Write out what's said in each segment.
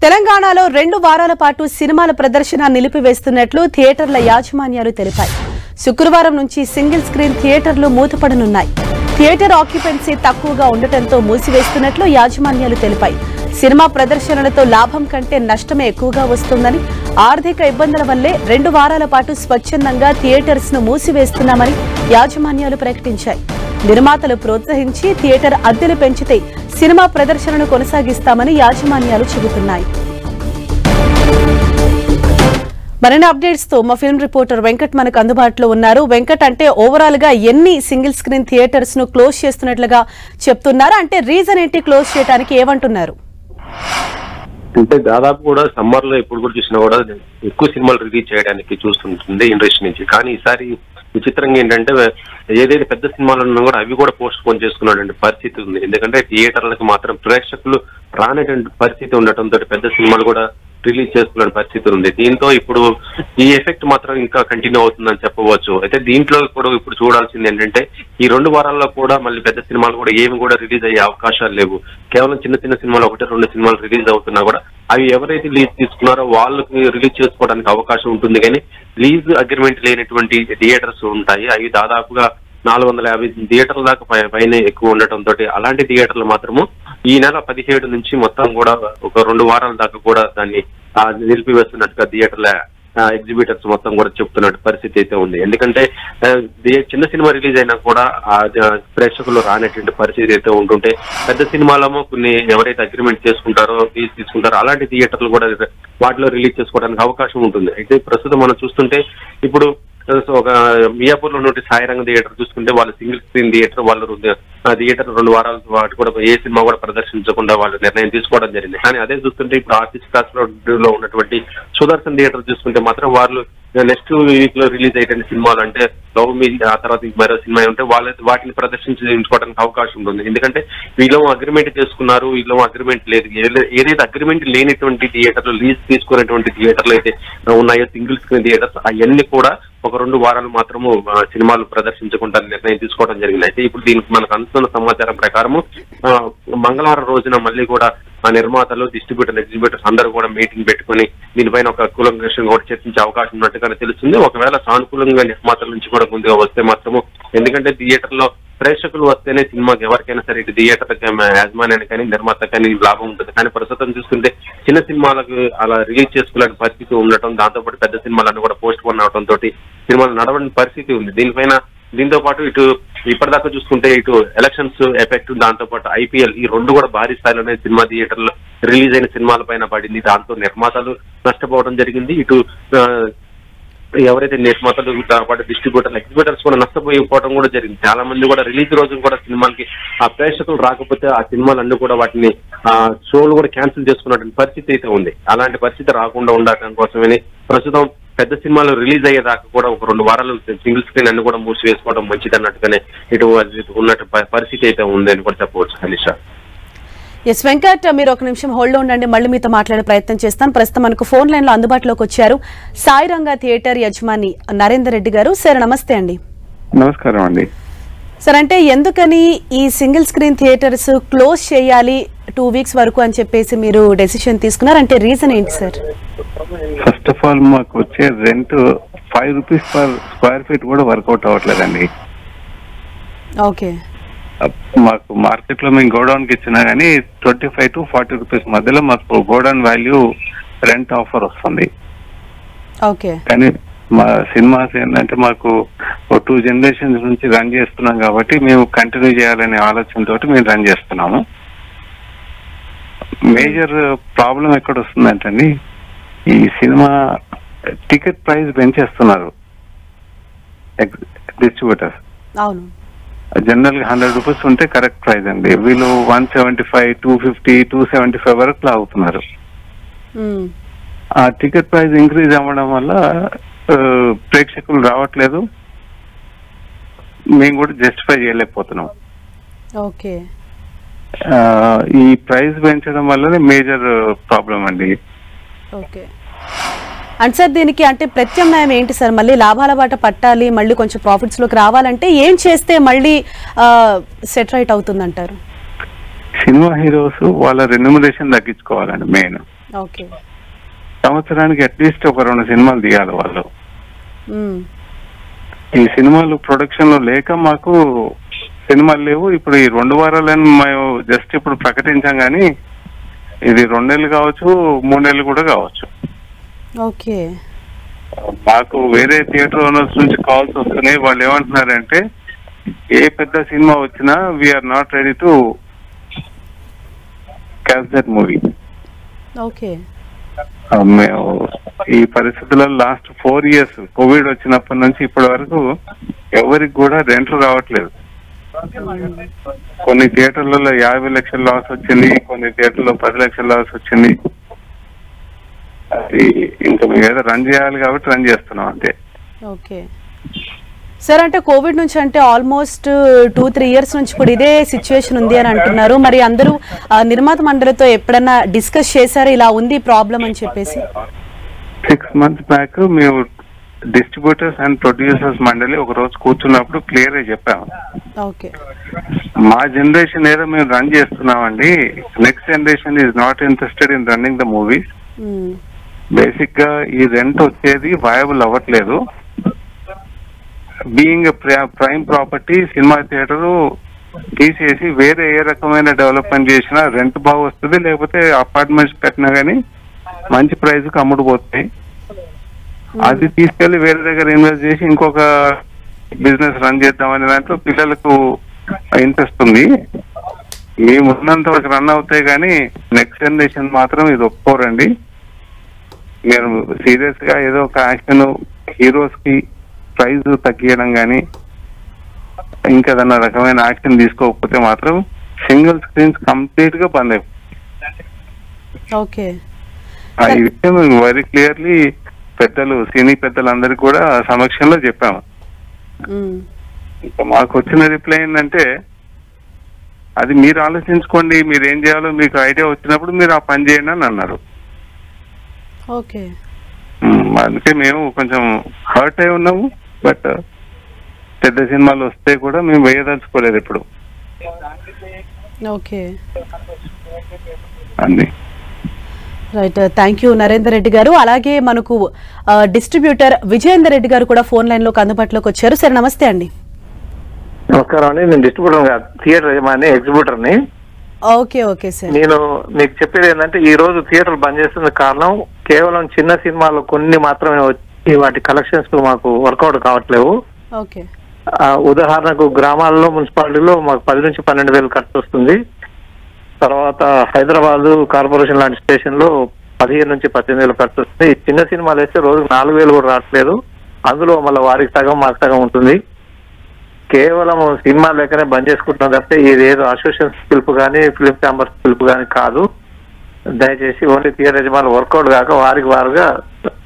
తెలంగాణలో 2 వారాల పాటు సినిమాల ప్రదర్శన నిలిపివేస్తున్నట్లు థియేటర్ల యాజమాన్యాలు తెలిపాయి. శుక్రవారం నుంచి సింగిల్ స్క్రీన్ థియేటర్లు మూతపడనున్నాయి. థియేటర్ ఆక్యుపెన్సీ తక్కువగా ఉండటంతో మూసివేస్తున్నట్లు యాజమాన్యాలు తెలిపాయి. సినిమా ప్రదర్శనలతో లాభం కంటే నష్టమే ఎక్కువగా వస్తుందని, ఆర్థిక ఇబ్బందుల వల్లే 2 వారాల పాటు స్వచ్ఛందంగా థియేటర్స్ ను మూసివేస్తున్నామని యాజమాన్యాలు ప్రకటించాయి. నిర్మాతలు ప్రోత్సహించి థియేటర్ అద్దెలు పెంచితే సినిమా ప్రదర్శనను కొనసాగిస్తామని యాజమాన్యాలు చెబుతున్నాయి. మరిన్ని అప్డేట్స్ తో మా ఫిల్మ్ రిపోర్టర్ వెంకట్ మనకు అందుబాటులో ఉన్నారు. వెంకట్, అంటే ఓవరాల్ గా ఎన్ని సింగిల్ స్క్రీన్ థియేటర్స్ ను క్లోజ్ చేస్తున్నట్లుగా చెప్తున్నారు? అంటే రీజన్ ఏంటి క్లోజ్ చేయడానికి, ఏమంటున్నారు? అంటే దాదాపు కూడా సమ్మర్ లో ఎప్పుడు కూడా చూసినా కూడా ఎక్కువ సినిమాలు రిలీజ్ చేయడానికి చూస్తుంటుంది ఇండస్ట్రీ నుంచి. కానీ ఈసారి విచిత్రంగా ఏంటంటే ఏదైతే పెద్ద సినిమాలు ఉన్నా కూడా అవి కూడా పోస్ట్ పోన్ చేసుకున్నటువంటి పరిస్థితి ఉంది. ఎందుకంటే థియేటర్లకు మాత్రం ప్రేక్షకులు రానటువంటి పరిస్థితి ఉండటంతో పెద్ద సినిమాలు కూడా రిలీజ్ చేసుకునే పరిస్థితి ఉంది. దీంతో ఇప్పుడు ఈ ఎఫెక్ట్ మాత్రం ఇంకా కంటిన్యూ అవుతుందని చెప్పవచ్చు. అయితే దీంట్లో కూడా ఇప్పుడు చూడాల్సింది ఏంటంటే ఈ 2 వారాల్లో కూడా మళ్ళీ పెద్ద సినిమాలు కూడా ఏమి కూడా రిలీజ్ అయ్యే అవకాశాలు లేవు. కేవలం చిన్న చిన్న సినిమాలు 1-2 సినిమాలు రిలీజ్ అవుతున్నా కూడా అవి ఎవరైతే లీజ్ తీసుకున్నారో వాళ్ళకి రిలీజ్ చేసుకోవడానికి అవకాశం ఉంటుంది. కానీ లీజ్ అగ్రిమెంట్ లేనటువంటి థియేటర్స్ ఉంటాయి. అవి దాదాపుగా 450 థియేటర్ల దాకా పైన ఎక్కువ ఉండటంతో అలాంటి థియేటర్లు మాత్రము ఈ నెల 17 నుంచి మొత్తం కూడా ఒక 2 వారాల దాకా కూడా దాన్ని నిలిపివేస్తున్నట్టుగా థియేటర్ల ఎగ్జిబిటర్స్ మొత్తం కూడా చెప్తున్నట్టు పరిస్థితి అయితే ఉంది. ఎందుకంటే చిన్న సినిమా రిలీజ్ అయినా కూడా ప్రేక్షకులు రానటువంటి పరిస్థితి అయితే ఉంటుంటే పెద్ద సినిమాలేమో కొన్ని ఎవరైతే అగ్రిమెంట్ చేసుకుంటారో తీసుకుంటారో అలాంటి థియేటర్లు కూడా వాటిలో రిలీజ్ చేసుకోవడానికి అవకాశం ఉంటుంది. అయితే ప్రస్తుతం మనం చూస్తుంటే ఇప్పుడు ఒక మియాపూర్ లో ఉన్నటువంటి సాయిరంగ థియేటర్ చూసుకుంటే వాళ్ళు సింగిల్ స్క్రీన్ థియేటర్, వాళ్ళు థియేటర్ 2 వారాల వాటి కూడా ఏ సినిమా కూడా ప్రదర్శించకుండా వాళ్ళు నిర్ణయం తీసుకోవడం జరిగింది. కానీ అదే చూస్తుంటే ఇప్పుడు ఆర్టిస్ట్ క్లాస్ లో ఉన్నటువంటి సుదర్శన్ థియేటర్ చూసుకుంటే మాత్రం వాళ్ళు నెక్స్ట్ వీక్ లో రిలీజ్ అయ్యేటువంటి సినిమాలు అంటే లవ్ మీ, ఆ తర్వాత మరో సినిమా ఉంటే వాటిని ప్రదర్శించుకోవడానికి అవకాశం ఉంటుంది. ఎందుకంటే వీళ్ళు అగ్రిమెంట్ చేసుకున్నారు, వీళ్ళు అగ్రిమెంట్ లేదు. ఏదైతే అగ్రిమెంట్ లేనిటువంటి థియేటర్లు, లీజ్ తీసుకునేటువంటి థియేటర్లు అయితే ఉన్నాయో సింగిల్ స్క్రీన్ థియేటర్స్, అవన్నీ కూడా ఒక 2 వారాలు మాత్రము సినిమాలు ప్రదర్శించకుండా నిర్ణయం తీసుకోవడం జరిగింది. అయితే ఇప్పుడు దీనికి మనకు అందుతున్న సమాచారం ప్రకారము మంగళవారం రోజున మళ్ళీ కూడా ఆ నిర్మాతలు, డిస్ట్రిబ్యూటర్, ఎగ్జిబ్యూటర్స్ అందరూ కూడా మీటింగ్ పెట్టుకుని దీనిపైన ఒక కూలంకషంగా కూడా చర్చించే అవకాశం ఉన్నట్టుగానే తెలుస్తుంది. ఒకవేళ సానుకూలంగా నిర్మాతల నుంచి కూడా ముందుగా వస్తే మాత్రము, ఎందుకంటే థియేటర్ లో ప్రేక్షకులు వస్తేనే సినిమాకి ఎవరికైనా సరే ఇటు థియేటర్ యాజమాన్యానికి కానీ నిర్మాత కానీ లాభం ఉంటుంది. కానీ ప్రస్తుతం చూస్తుంటే చిన్న సినిమాలకు అలా రిలీజ్ చేసుకోలేని పరిస్థితి ఉండటం, దాంతోపాటు పెద్ద సినిమాలన్నీ కూడా పోస్ట్ పోన్ అవడం తోటి సినిమాలు నడవని పరిస్థితి ఉంది. దీంతో పాటు ఇటు ఇప్పటిదాకా చూసుకుంటే ఇటు ఎలక్షన్స్ ఎఫెక్ట్, దాంతో పాటు IPL, ఈ 2 కూడా భారీ స్థాయిలోనే సినిమా థియేటర్లో రిలీజ్ అయిన సినిమాల పైన పడింది. దాంతో నిర్మాతలు నష్టపోవడం జరిగింది. ఇటు ఎవరైతే నిర్మాతలు, పాటు డిస్ట్రిబ్యూటర్లు, ఎగ్జిబ్యూటర్స్ కూడా నష్టపోయిపోవడం కూడా జరిగింది. చాలా మంది కూడా రిలీజ్ రోజు కూడా సినిమాలకి ఆ ప్రేక్షకులు రాకపోతే ఆ సినిమాలన్నీ కూడా వాటిని షోలు కూడా క్యాన్సిల్ చేసుకున్నటువంటి పరిస్థితి అయితే ఉంది. అలాంటి పరిస్థితి రాకుండా ఉండటం కోసమని ప్రస్తుతం పెద్ద సినిమాలు రిలీజ్ అయ్యేదాకా కూడా ఒక 2 వారాలు సింగిల్ స్క్రీన్ అన్ని కూడా మూసివేసుకోవడం మంచిది అన్నట్టుగానే ఇటు ఉన్నట్టు పరిస్థితి అయితే ఉంది అని కూడా చెప్పవచ్చు. హనీషా. ఎస్ వెంకట్, మీరు ఒక నిమిషం హోల్డ్ లో ఉండండి, మళ్ళీ మీతో మాట్లాడే ప్రయత్నం చేస్తాను. ప్రస్తుతం మనకు ఫోన్ లైన్ లో అందుబాటులోకి వచ్చారు సాయిరంగ థియేటర్ యజమాని నరేందర్ రెడ్డి గారు. సార్ నమస్తే అండి. నమస్కారం అండి. సార్, అంటే ఎందుకని ఈ సింగిల్ స్క్రీన్ థియేటర్స్ క్లోజ్ చేయాలి 2 వీక్స్ వరకు అని చెప్పేసి మీరు డెసిషన్ తీసుకున్నారు? అంటే రీజన్ ఏంటి సార్? ఫస్ట్ ఆఫ్ ఆల్ మాకు వచ్చే rent 5 rupees per square feet కూడా వర్కౌట్ అవ్వట్లేదండి. ఓకే. మాకు మార్కెట్ లో మేము గోడౌన్ కి ఇచ్చినా గానీ 25 to 40 రూపీస్ మధ్యలో మాకు గోడౌన్ వాల్యూ రెంట్ ఆఫర్ వస్తుంది. ఓకే. కానీ మా సినిమాస్ ఏంటంటే మాకు 2 జనరేషన్స్ నుంచి రన్ చేస్తున్నాం కాబట్టి మేము కంటిన్యూ చేయాలనే ఆలోచనతో మేము రన్ చేస్తున్నాము. మేజర్ ప్రాబ్లం ఎక్కడ వస్తుందంటే ఈ సినిమా టికెట్ ప్రైస్ పెంచేస్తున్నారు డిస్ట్రిబ్యూటర్స్. అవును. జనరల్ గా 100 రూపీస్ ఉంటే కరెక్ట్ ప్రైస్ అండి, వీళ్ళు 175, 250, 275 వరకు లాగుతున్నారు. ఆ టికెట్ ప్రైస్ ఇంక్రీజ్ అవ్వడం వల్ల ప్రేక్షకులు రావట్లేదు, మేము కూడా జస్టిఫై చేయలేకపోతున్నాం. ఓకే. ఈ ప్రైస్ పెంచడం వల్లనే మేజర్ ప్రాబ్లం అండి. ఓకే. అంటే సార్ దీనికి అంటే ప్రత్యామ్నాయం ఏంటి సార్? మళ్ళీ లాభాల బాట పట్టాలి, మళ్ళీ కొంచెం ప్రాఫిట్స్ లోకి రావాలంటే ఏం చేస్తే మళ్ళీ సెట్ రైట్ అవుతుందంటారు? సినిమా హీరోస్ వాళ్ళ రెమ్యునరేషన్ తగ్గించుకోవాలండి మెయిన్. ఓకే. సంవత్సరానికి అట్లీస్ట్ ఒక 2 సినిమాలు తీయాలి వాళ్ళు. మ్మ్. ఈ సినిమాలు ప్రొడక్షన్ లో లేక మాకు సినిమాలు లేవు. ఇప్పుడు ఈ 2 వారాలని మేము జస్ట్ ఇప్పుడు ప్రకటించాం, కానీ ఇది 2 నెలలు కావచ్చు, 3 నెలలు కూడా కావచ్చు. ఓకే. మాకు వేరే థియేటర్ ఓనర్స్ నుంచి కాల్స్ వస్తున్నాయి. వాళ్ళు ఏమంటున్నారంటే ఏ పెద్ద సినిమా వచ్చినా we are not ready to catch that movie. Okay. మేము ఈ పరిస్థితుల్లో లాస్ట్ 4 years కోవిడ్ వచ్చినప్పటి నుంచి ఇప్పటి వరకు ఎవరికి కూడా రెంట్లు రావట్లేదు. కొన్ని థియేటర్లలో 50 లక్షల లాస్ వచ్చింది, కొన్ని థియేటర్లో 10 లక్షల లాస్ వచ్చింది. అది ఇంకా మేము ఏదో రన్ చేయాలి కాబట్టి రన్ చేస్తున్నాం అంతే. ఓకే సార్, అంటే కోవిడ్ నుంచి అంటే ఆల్మోస్ట్ 2-3 years నుంచి కూడా ఇదే సిచ్యువేషన్ ఉంది అని అంటున్నారు. మరి అందరూ నిర్మాత మండలితో ఎప్పుడన్నా డిస్కస్ చేశారు ఇలా ఉంది ప్రాబ్లం అని చెప్పేసి? 6 months బ్యాక్ మేము డిస్ట్రిబ్యూటర్స్ అండ్ ప్రొడ్యూసర్స్ మండలి ఒక రోజు కూర్చున్నప్పుడు క్లియర్ గా చెప్పాము. ఓకే. మా జనరేషన్ ఏదో మేము రన్ చేస్తున్నామండి, next generation is not interested in running the movies. Basic గా ఈ రెంట్ వచ్చేది వయబుల్ అవ్వట్లేదు. Being prime property cinema theatre తీసేసి వేరే ఏ రకమైన డెవలప్మెంట్ చేసినా రెంట్ బాగా వస్తుంది, లేకపోతే అపార్ట్మెంట్స్ పెట్టినా గానీ మంచి ప్రైస్ కి అమ్ముడుపోతాయి. అది తీసుకెళ్లి వేరే దగ్గర ఇన్వెస్ట్ చేసి ఇంకొక బిజినెస్ రన్ చేద్దామనే దాంట్లో పిల్లలకు ఇంట్రెస్ట్ ఉంది. మేము ఉన్నంత వరకు రన్ అవుతాయి, కానీ నెక్స్ట్ జనరేషన్ మాత్రం ఇది ఒప్పుకోరండి. మీరు సీరియస్ గా ఏదో ఒక యాక్షన్ హీరోస్ కి ప్రైజ్ తగ్గియడం కానీ ఇంకేదన్నా రకమైన యాక్షన్ తీసుకోకపోతే మాత్రం సింగిల్ స్క్రీన్స్ కంప్లీట్ గా బంద్ అయిపోతుంది. ఓకే. ఈ విషయం వెరీ క్లియర్లీ పెద్దలు సినీ పెద్దలందరికీ కూడా సమక్షంలో చెప్పాము. మాకు వచ్చిన రిప్లై ఏంటంటే అది మీరు ఆలోచించుకోండి, మీరు ఏం చేయాలో మీకు ఐడియా వచ్చినప్పుడు మీరు ఆ పని చేయండి అని అన్నారు. ఓకే. అందుకే మేము కొంచెం హర్ట్ అయి ఉన్నాము. బట్ పెద్ద సినిమాలు వస్తే కూడా మేము వేయదలుచుకోలేదు ఇప్పుడు. ఓకే అండి. Right, thank you Narender Reddy గారు. అలాగే మనకు డిస్ట్రిబ్యూటర్ విజయేందర్ రెడ్డి గారు కూడా ఫోన్ లైన్ లోకి అందుబాటులోకి వచ్చారు. సరే, నమస్తే అండి. నమస్కారం అండి, నేను డిస్ట్రిబ్యూటర్ థియేటర్ యజమాని ఎగ్జిబ్యూటర్ ని. ఓకే. ఓకే సార్, నేను మీకు చెప్పేది ఏంటంటే ఈ రోజు థియేటర్లు బంద్ చేస్తున్న కారణం కేవలం చిన్న సినిమాలు కొన్ని మాత్రమే వచ్చి వాటి కలెక్షన్స్ మాకు వర్కౌట్ కావట్లేవు. ఓకే. ఉదాహరణకు గ్రామాల్లో మున్సిపాలిటీలో మాకు 10 నుంచి 12 వేలు ఖర్చు వస్తుంది. తర్వాత హైదరాబాద్ కార్పొరేషన్ లాంటి స్టేషన్ లో 15 నుంచి 18 వేలు ఖర్చు వస్తుంది. చిన్న సినిమాలు వేస్తే రోజుకు 4 వేలు కూడా రావట్లేదు. అందులో మళ్ళీ వారికి సగం మాకు సగం ఉంటుంది. కేవలం సినిమా లేకనే బంద్ చేసుకుంటున్నాం తప్పితే ఇది ఏదో అసోసియేషన్ పిలుపు కానీ ఫిలిం ఛాంబర్స్ పిలుపు కానీ కాదు. దయచేసి ఓన్లీ థియేటర్ యజమానులు వర్కౌట్ కాక వారికి వారుగా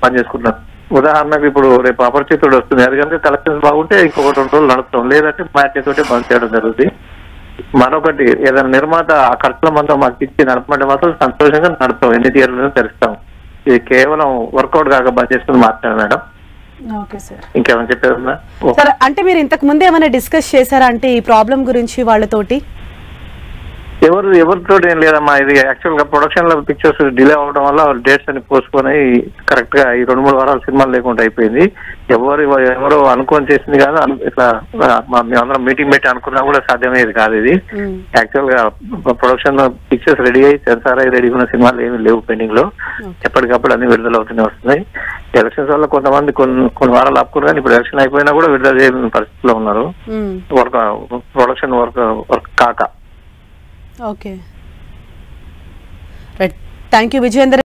పని చేసుకుంటున్నాం. ఉదాహరణకు ఇప్పుడు రేపు అపరిచితుడు వస్తుంది, అది కనుక కలెక్షన్స్ బాగుంటే ఇంకొక 2 రోజులు నడుపుతాం, లేదంటే మ్యాట్తోటే బంద్ చేయడం జరుగుతుంది. మరొకటి ఏదైనా నిర్మాత ఆ ఖర్చుల మంతా మాకు ఇచ్చి నడపమంటే మాత్రం సంతోషంగా నడుపుతాం, ఎన్ని థియేటర్లను తెరుస్తాం. ఇది కేవలం వర్కౌట్ కాక బంద్ చేసుకుని మాత్రమే మేడం. ఓకే సార్, ఇంకేమైనా చెప్పేదన్నా? సార్ అంటే మీరు ఇంతకు ముందు ఏమైనా డిస్కస్ చేశారా అంటే ఈ ప్రాబ్లం గురించి వాళ్ళతోటి? ఎవరితో ఏం లేదమ్మా. ఇది యాక్చువల్ గా ప్రొడక్షన్ లో పిక్చర్స్ డిలే అవడం వల్ల డేట్స్ అని పోస్ట్పోన్ అయ్యి కరెక్ట్ గా ఈ 2-3 వారాలు సినిమాలు లేకుండా అయిపోయింది. ఎవరో అనుకోని చేసింది కాదు. ఇట్లా మేమందరం మీటింగ్ పెట్టి అనుకున్నా కూడా సాధ్యమయ్యేది కాదు. ఇది యాక్చువల్ గా ప్రొడక్షన్ పిక్చర్స్ రెడీ అయ్యి సెన్సార్ అయ్యి రెడీ ఉన్న సినిమాలు ఏమి లేవు పెండింగ్ లో. ఎప్పటికప్పుడు అన్ని విడుదల అవుతూనే వస్తున్నాయి. ఎలక్షన్స్ వల్ల కొంతమంది కొన్ని వారాలు ఆపుకున్నారు, కానీ ఇప్పుడు ఎలక్షన్ అయిపోయినా కూడా విడుదల చేయని పరిస్థితిలో ఉన్నారు. ప్రొడక్షన్ వర్క్ కాక. Okay, right, thank you Vijayender.